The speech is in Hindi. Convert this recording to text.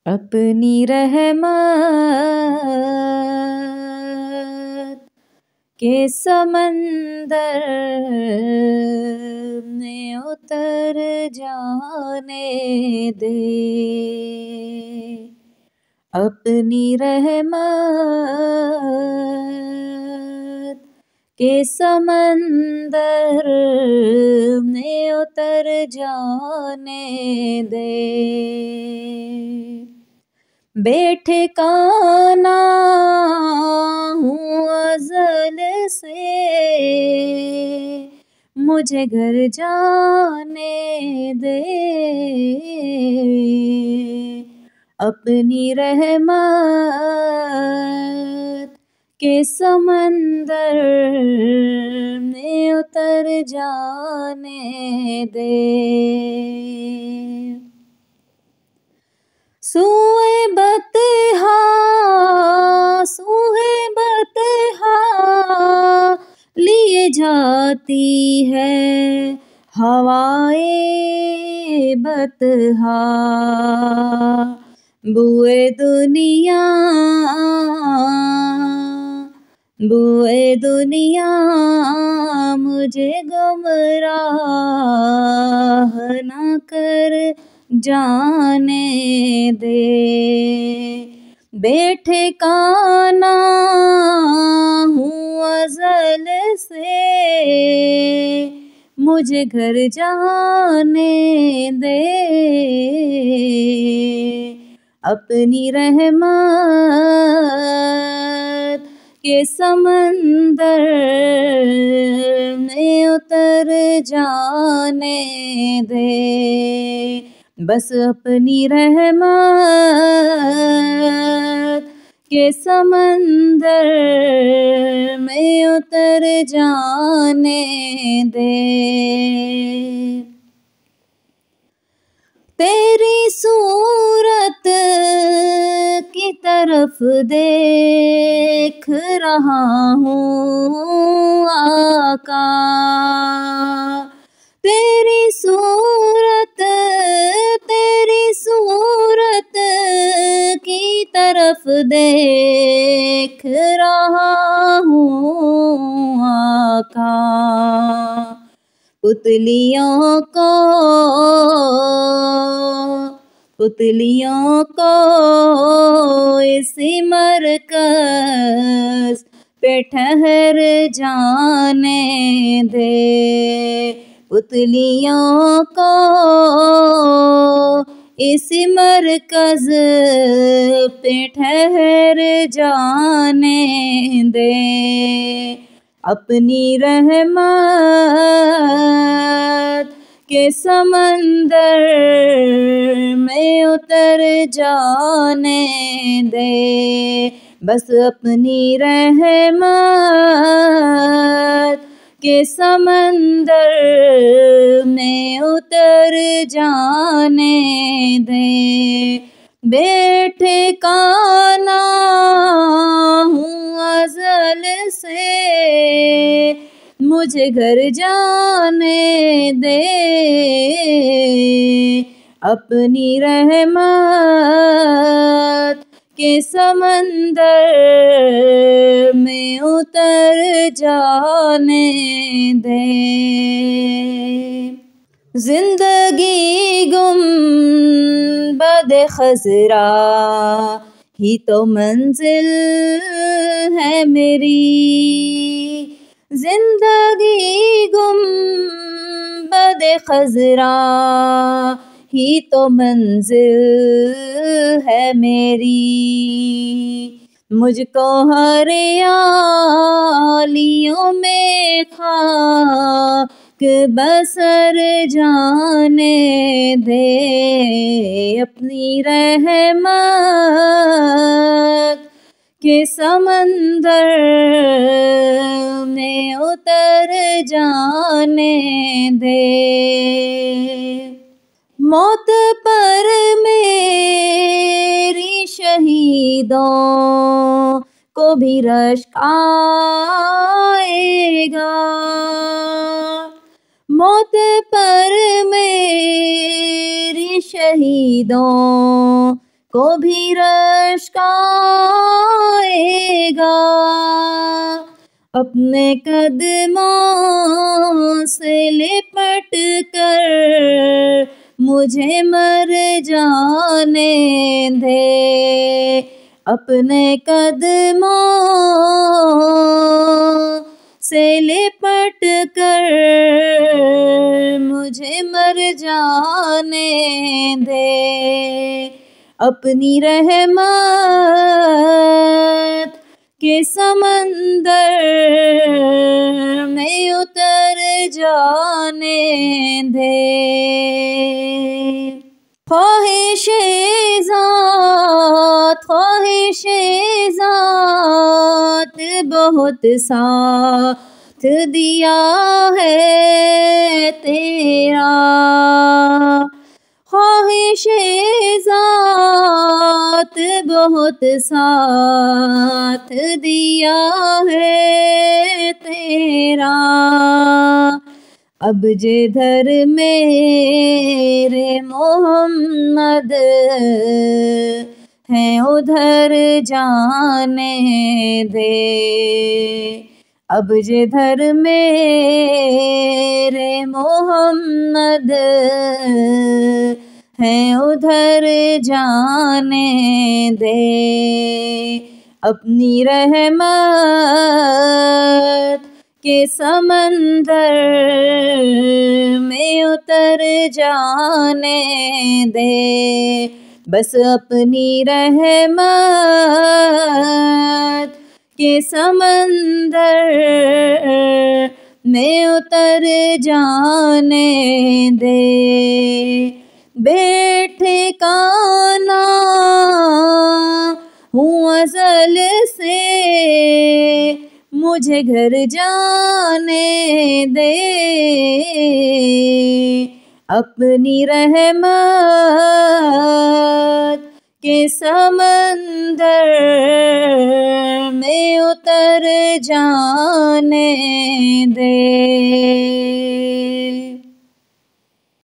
अपनी रहमत के समंदर में उतर जाने दे। अपनी रहमत के समंदर में उतर जाने दे। बेठिकाना हूँ अज़ल से, मुझे घर जाने दे। अपनी रहमत के समंदर में उतर जाने दे। सूए बतहा लिए जाती है हवाए बतहा। बुए दुनिया मुझे गुमराह न कर जाने दे। बेठिकाना हूँ अज़ल से, मुझे घर जाने दे। अपनी रहमत के समंदर में उतर जाने दे। बस अपनी रहमत के समंदर में उतर जाने दे। तेरी सूरत की तरफ देख रहा हूँ आका। तेरी सूरत की तरफ देख रहा हूँ आका। पुतलियों को इसी मरकज़ पे ठहर जाने दे। पुतलियों को इसी मरकज़ पे ठहर जाने दे। अपनी रहमत के समंदर में उतर जाने दे। बस अपनी रहमत के समंदर में उतर जाने दे। बेठिकाना हूँ अज़ल से, मुझे घर जाने दे। अपनी रहमत के समंदर में उतर जाने दे। जिंदगी गुंबद खज़रा ही तो मंजिल है मेरी। जिंदगी गुंबद खज़रा ही तो मंजिल है मेरी। मुझको हरियालियों में खाक बसर जाने दे। अपनी रहमत के समंदर में उतर जाने दे। मौत पर मेरी शहीदों को भी रश्क आएगा। मौत पर मेरी शहीदों को भी रश्क आएगा। अपने कदमों से लिपट कर मुझे मर जाने दे। अपने कदमों से लिपट कर मुझे मर जाने दे। अपनी रहमत के समंदर में उतर जाने दे। ख्वाहिशे ज़ात बहुत साथ दिया है तेरा। ख्वाहिशे ज़ात बहुत साथ दिया है तेरा। अब जिधर मेरे मोहम्मद हैं उधर जाने दे। अब जिधर मेरे मोहम्मद हैं उधर जाने दे। अपनी रहमत के समंदर में उतर जाने दे। बस अपनी रहमत के समंदर में उतर जाने दे। बेठिकाना हूँ अज़ल से मुझे घर जाने दे। अपनी रहमत के समंदर में उतर जाने दे।